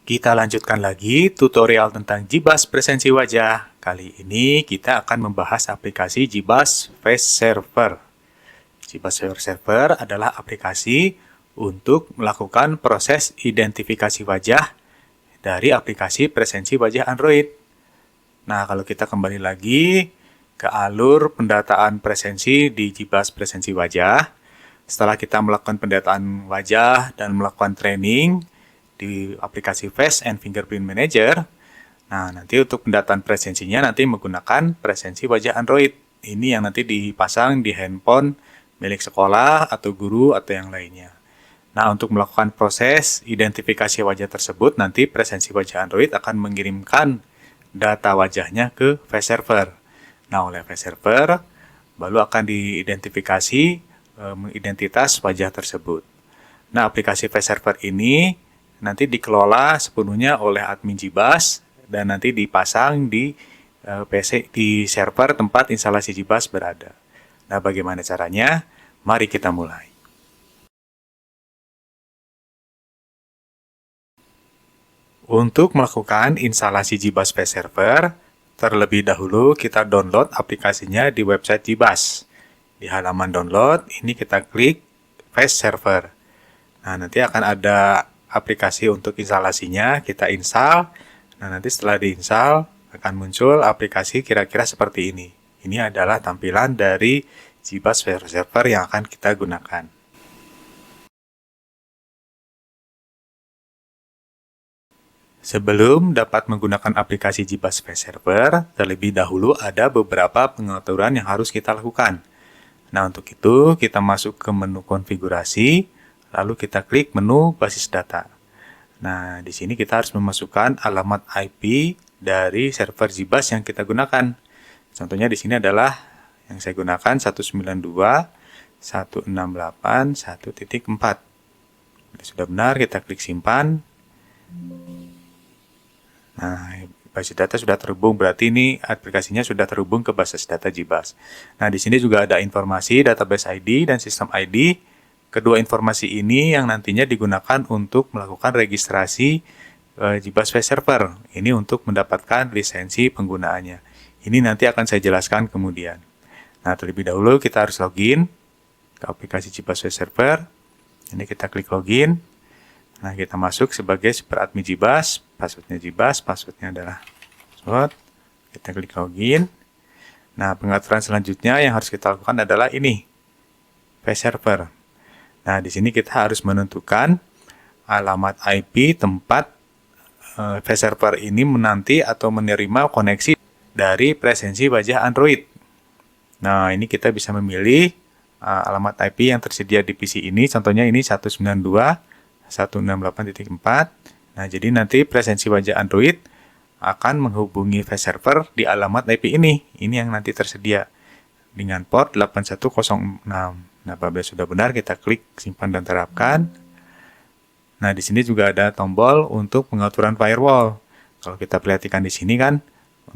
Kita lanjutkan lagi tutorial tentang Jibas presensi wajah. Kali ini kita akan membahas aplikasi Jibas Face Server. Jibas Face Server adalah aplikasi untuk melakukan proses identifikasi wajah dari aplikasi presensi wajah Android. Nah, kalau kita kembali lagi ke alur pendataan presensi di Jibas presensi wajah, setelah kita melakukan pendataan wajah dan melakukan training di aplikasi Face and Fingerprint Manager, nah nanti untuk pendataan presensinya nanti menggunakan presensi wajah Android. Ini yang nanti dipasang di handphone milik sekolah atau guru atau yang lainnya. Nah, untuk melakukan proses identifikasi wajah tersebut, nanti presensi wajah Android akan mengirimkan data wajahnya ke Face Server. Nah, oleh Face Server, baru akan diidentifikasi identitas wajah tersebut. Nah, aplikasi Face Server ini nanti dikelola sepenuhnya oleh admin Jibas dan nanti dipasang di PC di server tempat instalasi Jibas berada. Nah, bagaimana caranya? Mari kita mulai. Untuk melakukan instalasi Jibas Face Server, terlebih dahulu kita download aplikasinya di website Jibas. Di halaman download, ini kita klik Face Server. Nah, nanti akan ada aplikasi untuk instalasinya, kita install. Nah, nanti setelah diinstal akan muncul aplikasi kira-kira seperti ini. Ini adalah tampilan dari Jibas Face Server yang akan kita gunakan. Sebelum dapat menggunakan aplikasi Jibas Face Server, terlebih dahulu ada beberapa pengaturan yang harus kita lakukan. Nah, untuk itu kita masuk ke menu konfigurasi, lalu kita klik menu basis data. Nah, di sini kita harus memasukkan alamat IP dari server Jibas yang kita gunakan. Contohnya di sini adalah yang saya gunakan 192.168.1.4. Sudah benar, kita klik simpan. Nah, basis data sudah terhubung, berarti ini aplikasinya sudah terhubung ke basis data Jibas. Nah, di sini juga ada informasi database ID dan sistem ID. Kedua informasi ini yang nantinya digunakan untuk melakukan registrasi Jibas Face Server. Ini untuk mendapatkan lisensi penggunaannya. Ini nanti akan saya jelaskan kemudian. Nah, terlebih dahulu kita harus login ke aplikasi Jibas Face Server. Ini kita klik login. Nah, kita masuk sebagai super admin Jibas. Passwordnya adalah password. Kita klik login. Nah, pengaturan selanjutnya yang harus kita lakukan adalah ini, Face Server. Nah, di sini kita harus menentukan alamat IP tempat Face Server ini menanti atau menerima koneksi dari presensi wajah Android. Nah, ini kita bisa memilih alamat IP yang tersedia di PC ini. Contohnya ini 192.168.4. Nah, jadi nanti presensi wajah Android akan menghubungi Face Server di alamat IP ini. Ini yang nanti tersedia dengan port 8106. Nah, apabila sudah benar, kita klik simpan dan terapkan. Nah, di sini juga ada tombol untuk pengaturan firewall. Kalau kita perhatikan di sini kan,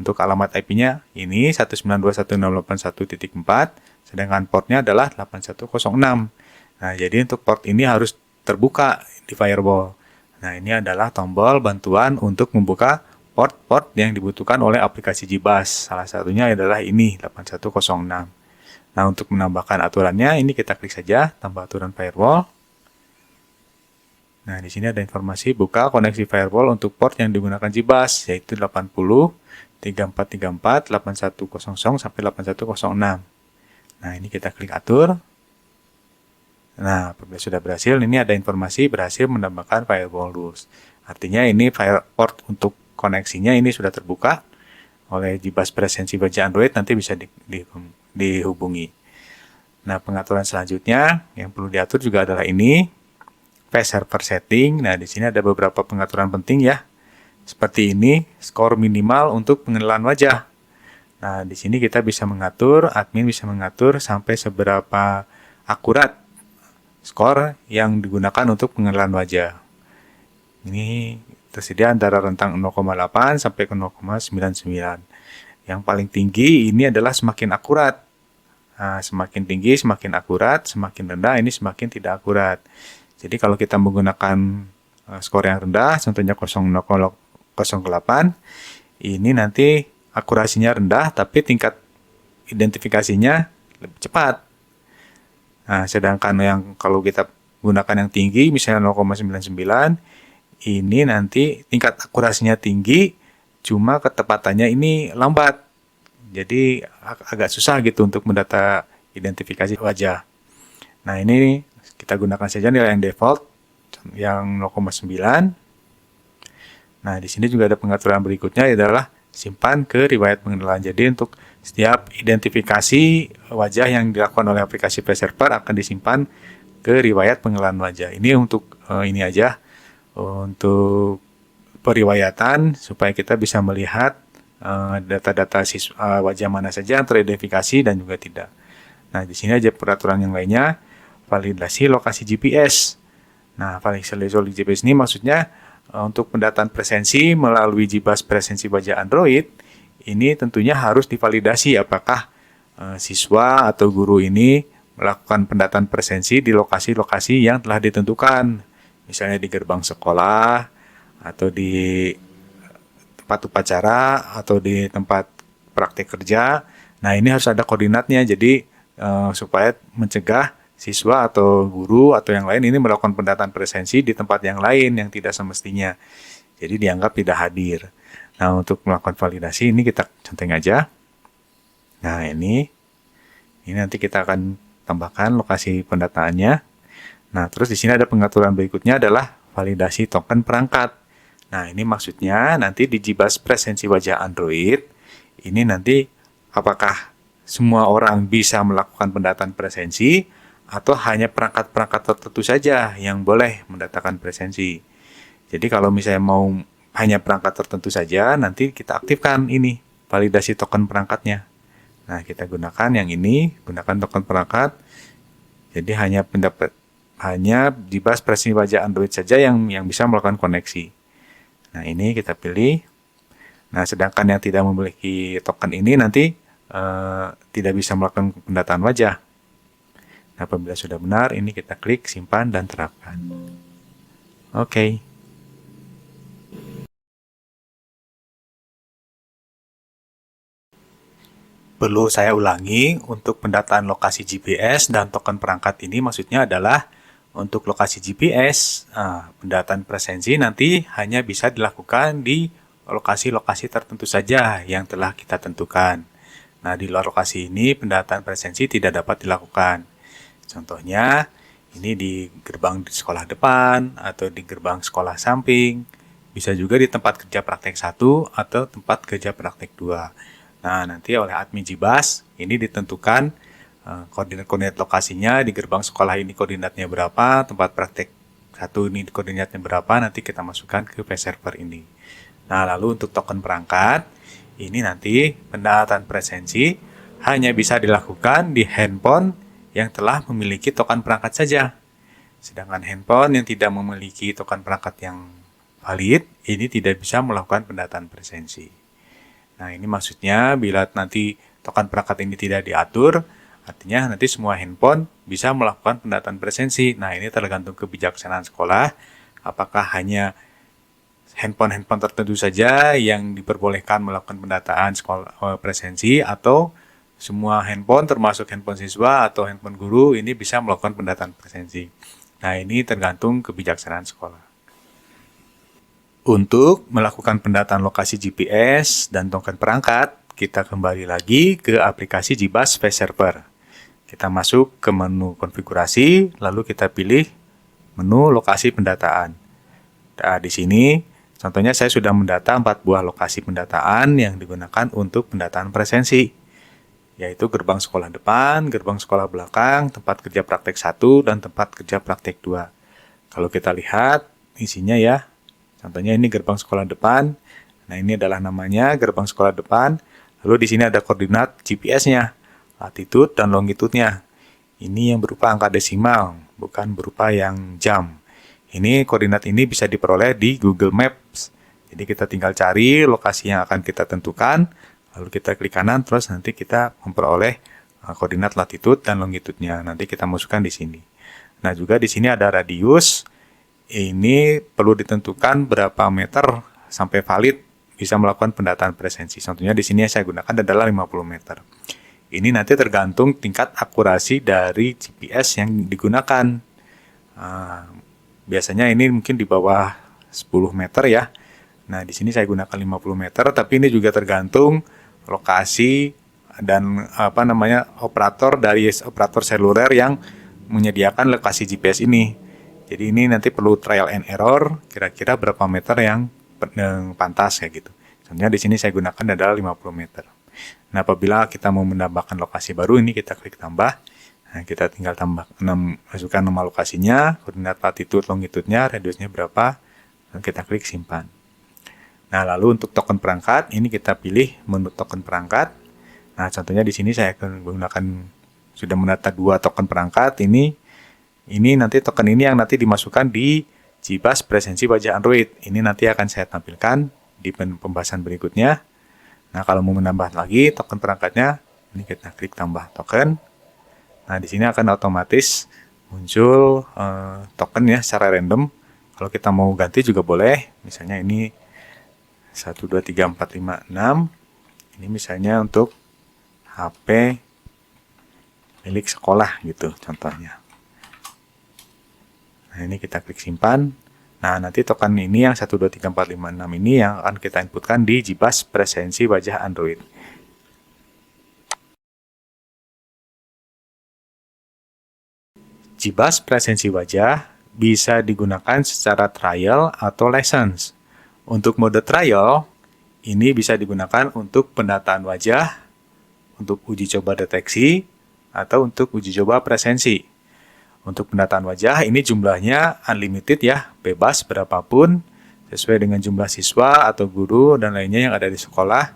untuk alamat IP-nya ini 192.168.1.4, sedangkan portnya adalah 8106. Nah, jadi untuk port ini harus terbuka di firewall. Nah, ini adalah tombol bantuan untuk membuka port-port yang dibutuhkan oleh aplikasi Jibas. Salah satunya adalah ini, 8106. Nah, untuk menambahkan aturannya, ini kita klik saja, tambah aturan firewall. Nah, di sini ada informasi buka koneksi firewall untuk port yang digunakan Jibas, yaitu 80, 3434, 8100, sampai 8106. Nah, ini kita klik atur. Nah, apabila sudah berhasil, ini ada informasi berhasil menambahkan firewall rules. Artinya ini port untuk koneksinya ini sudah terbuka oleh Jibas presensi wajah Android, nanti bisa dihubungi. Nah, pengaturan selanjutnya yang perlu diatur juga adalah ini, Face Server Setting. Nah, di sini ada beberapa pengaturan penting ya. Seperti ini, skor minimal untuk pengenalan wajah. Nah, di sini kita bisa mengatur, admin bisa mengatur sampai seberapa akurat skor yang digunakan untuk pengenalan wajah. Ini tersedia antara rentang 0,8 sampai ke 0,99. Yang paling tinggi ini adalah semakin akurat. Nah, semakin tinggi semakin akurat, semakin rendah ini semakin tidak akurat. Jadi kalau kita menggunakan skor yang rendah, contohnya 0,08, ini nanti akurasinya rendah, tapi tingkat identifikasinya lebih cepat. Nah, sedangkan yang kalau kita gunakan yang tinggi, misalnya 0,99, ini nanti tingkat akurasinya tinggi, cuma ketepatannya ini lambat. Jadi agak susah gitu untuk mendata identifikasi wajah. Nah, ini kita gunakan saja nilai yang default, yang 0,9. Nah, di sini juga ada pengaturan berikutnya adalah simpan ke riwayat pengenalan. Jadi untuk setiap identifikasi wajah yang dilakukan oleh aplikasi Face Server akan disimpan ke riwayat pengenalan wajah. Ini untuk ini aja untuk periwayatan supaya kita bisa melihat data-data wajah mana saja yang teridentifikasi dan juga tidak. Nah, di sini aja peraturan yang lainnya, validasi lokasi GPS. Nah, validasi lokasi GPS ini maksudnya untuk pendataan presensi melalui JBus presensi wajah Android, ini tentunya harus divalidasi apakah siswa atau guru ini melakukan pendataan presensi di lokasi-lokasi yang telah ditentukan. Misalnya di gerbang sekolah, atau di tempat upacara, atau di tempat praktik kerja. Nah, ini harus ada koordinatnya, jadi supaya mencegah siswa atau guru atau yang lain ini melakukan pendataan presensi di tempat yang lain yang tidak semestinya. Jadi dianggap tidak hadir. Nah, untuk melakukan validasi ini kita centeng aja. Nah, ini nanti kita akan tambahkan lokasi pendataannya. Nah, terus di sini ada pengaturan berikutnya adalah validasi token perangkat. Nah, ini maksudnya nanti di JBus presensi wajah Android, ini nanti apakah semua orang bisa melakukan pendataan presensi atau hanya perangkat-perangkat tertentu saja yang boleh mendatakan presensi. Jadi kalau misalnya mau hanya perangkat tertentu saja, nanti kita aktifkan ini, validasi token perangkatnya. Nah, kita gunakan yang ini, gunakan token perangkat. Jadi hanya JBus presensi wajah Android saja yang bisa melakukan koneksi. Nah, ini kita pilih. Nah, sedangkan yang tidak memiliki token ini nanti tidak bisa melakukan pendataan wajah. Nah, apabila sudah benar, ini kita klik simpan dan terapkan. Oke. Perlu saya ulangi, untuk pendataan lokasi GPS dan token perangkat ini maksudnya adalah untuk lokasi GPS, pendataan presensi nanti hanya bisa dilakukan di lokasi-lokasi tertentu saja yang telah kita tentukan. Nah, di luar lokasi ini pendataan presensi tidak dapat dilakukan. Contohnya, ini di gerbang di sekolah depan atau di gerbang sekolah samping. Bisa juga di tempat kerja praktek 1 atau tempat kerja praktek 2. Nah, nanti oleh admin JBus ini ditentukan koordinat-koordinat lokasinya. Di gerbang sekolah ini koordinatnya berapa, tempat praktek 1 ini koordinatnya berapa, nanti kita masukkan ke Face Server ini. Nah, lalu untuk token perangkat, ini nanti pendataan presensi hanya bisa dilakukan di handphone yang telah memiliki token perangkat saja. Sedangkan handphone yang tidak memiliki token perangkat yang valid, ini tidak bisa melakukan pendataan presensi. Nah, ini maksudnya bila nanti token perangkat ini tidak diatur, artinya nanti semua handphone bisa melakukan pendataan presensi. Nah, ini tergantung kebijaksanaan sekolah, apakah hanya handphone tertentu saja yang diperbolehkan melakukan pendataan presensi atau semua handphone termasuk handphone siswa atau handphone guru ini bisa melakukan pendataan presensi. Nah, ini tergantung kebijaksanaan sekolah. Untuk melakukan pendataan lokasi GPS dan token perangkat, kita kembali lagi ke aplikasi JBus Face Server. Kita masuk ke menu konfigurasi, lalu kita pilih menu lokasi pendataan. Nah, di sini contohnya saya sudah mendata 4 buah lokasi pendataan yang digunakan untuk pendataan presensi, yaitu gerbang sekolah depan, gerbang sekolah belakang, tempat kerja praktek 1, dan tempat kerja praktek 2. Kalau kita lihat isinya ya, contohnya ini gerbang sekolah depan. Nah, ini adalah namanya gerbang sekolah depan. Lalu di sini ada koordinat GPS-nya, latitude dan longitude-nya. Ini yang berupa angka desimal, bukan berupa yang jam. Ini koordinat ini bisa diperoleh di Google Maps. Jadi kita tinggal cari lokasi yang akan kita tentukan, lalu kita klik kanan, terus nanti kita memperoleh koordinat latitude dan longitude-nya. Nanti kita masukkan di sini. Nah, juga di sini ada radius. ini perlu ditentukan berapa meter sampai valid bisa melakukan pendataan presensi. Contohnya di sini yang saya gunakan adalah 50 meter. Ini nanti tergantung tingkat akurasi dari GPS yang digunakan. Biasanya ini mungkin di bawah 10 meter ya. Nah, di sini saya gunakan 50 meter, tapi ini juga tergantung lokasi dan operator dari operator seluler yang menyediakan lokasi GPS ini. Jadi ini nanti perlu trial and error, kira-kira berapa meter yang pantas kayak gitu. Contohnya di sini saya gunakan adalah 50 meter. Nah, apabila kita mau menambahkan lokasi baru, ini kita klik tambah. Nah, kita tinggal masukkan nama lokasinya, koordinat latitude, longitude-nya, radiusnya berapa, dan kita klik simpan. Nah, lalu untuk token perangkat, ini kita pilih menu token perangkat. Nah, contohnya di sini saya akan menggunakan sudah menata 2 token perangkat. Ini nanti token ini yang nanti dimasukkan di JBus presensi wajah Android. Ini nanti akan saya tampilkan di pembahasan berikutnya. Nah, kalau mau menambah lagi token perangkatnya, ini kita klik tambah token. Nah, di sini akan otomatis muncul token ya secara random. Kalau kita mau ganti juga boleh. Misalnya ini 1, 2, 3, 4, 5, 6. Ini misalnya untuk HP milik sekolah gitu contohnya. Nah, ini kita klik simpan. Nah, nanti token ini yang 1, 2, 3, 4, 5, 6 ini yang akan kita inputkan di JBus presensi wajah Android. JBus presensi wajah bisa digunakan secara trial atau license. Untuk mode trial, ini bisa digunakan untuk pendataan wajah, untuk uji coba deteksi, atau untuk uji coba presensi. Untuk pendataan wajah ini jumlahnya unlimited ya, bebas berapapun sesuai dengan jumlah siswa atau guru dan lainnya yang ada di sekolah.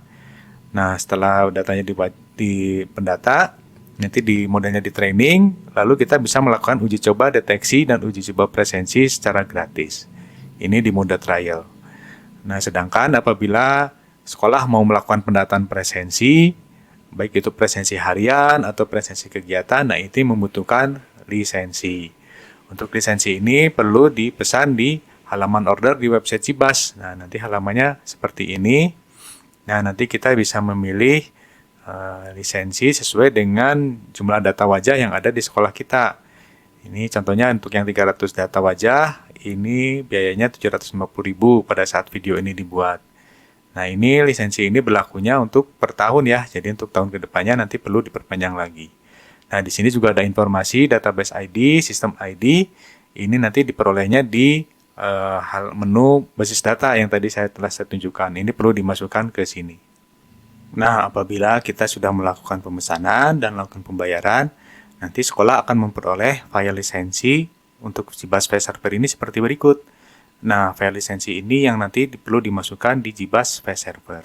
Nah, setelah datanya di pendata, nanti di modenya di training, lalu kita bisa melakukan uji coba deteksi dan uji coba presensi secara gratis. Ini di mode trial. Nah, sedangkan apabila sekolah mau melakukan pendataan presensi, baik itu presensi harian atau presensi kegiatan, nah itu membutuhkan lisensi. Untuk lisensi ini perlu dipesan di halaman order di website JBus. Nah, nanti halamannya seperti ini. Nah, nanti kita bisa memilih lisensi sesuai dengan jumlah data wajah yang ada di sekolah kita. Ini contohnya untuk yang 300 data wajah, ini biayanya 750.000 pada saat video ini dibuat. Nah, ini lisensi ini berlakunya untuk per tahun ya. Jadi untuk tahun kedepannya nanti perlu diperpanjang lagi. Nah, di sini juga ada informasi database ID, sistem ID. Ini nanti diperolehnya di menu basis data yang tadi saya telah tunjukkan. Ini perlu dimasukkan ke sini. Nah, apabila kita sudah melakukan pemesanan dan melakukan pembayaran, nanti sekolah akan memperoleh file lisensi untuk JBus File Server ini seperti berikut. Nah, file lisensi ini yang nanti perlu dimasukkan di JBus File Server.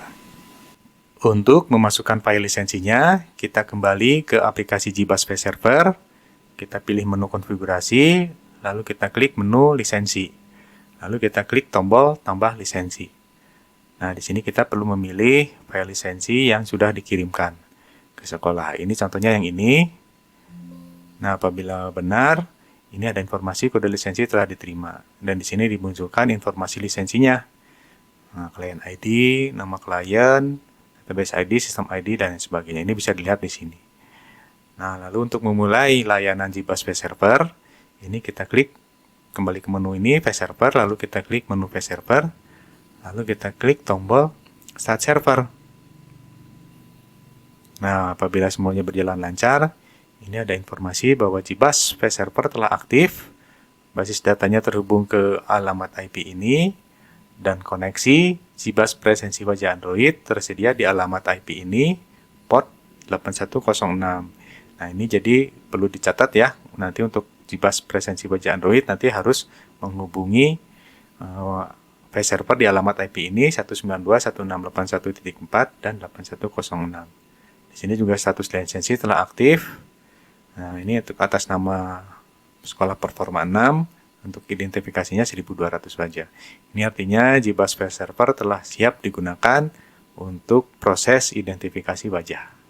Untuk memasukkan file lisensinya, kita kembali ke aplikasi JBus File Server, kita pilih menu konfigurasi, lalu kita klik menu lisensi. Lalu kita klik tombol tambah lisensi. Nah, di sini kita perlu memilih file lisensi yang sudah dikirimkan ke sekolah. Ini contohnya yang ini. Nah, apabila benar, ini ada informasi kode lisensi telah diterima. Dan di sini dimunculkan informasi lisensinya. Nah, klien ID, nama klien, database ID, sistem ID, dan sebagainya. Ini bisa dilihat di sini. Nah, lalu untuk memulai layanan JBus File Server, ini kita klik kembali ke menu ini, File Server, lalu kita klik menu File Server, lalu kita klik tombol Start Server. Nah, apabila semuanya berjalan lancar, ini ada informasi bahwa JBus File Server telah aktif, basis datanya terhubung ke alamat IP ini, dan koneksi JBus presensi wajah Android tersedia di alamat IP ini, port 8106. Nah, ini jadi perlu dicatat ya, nanti untuk JBus presensi wajah Android nanti harus menghubungi file server di alamat IP ini 192.168.1.4 dan 8106. Di sini juga status lisensi telah aktif. Nah, ini untuk atas nama sekolah performa 6, untuk identifikasinya 1200 saja. Ini artinya JBus File Server telah siap digunakan untuk proses identifikasi wajah.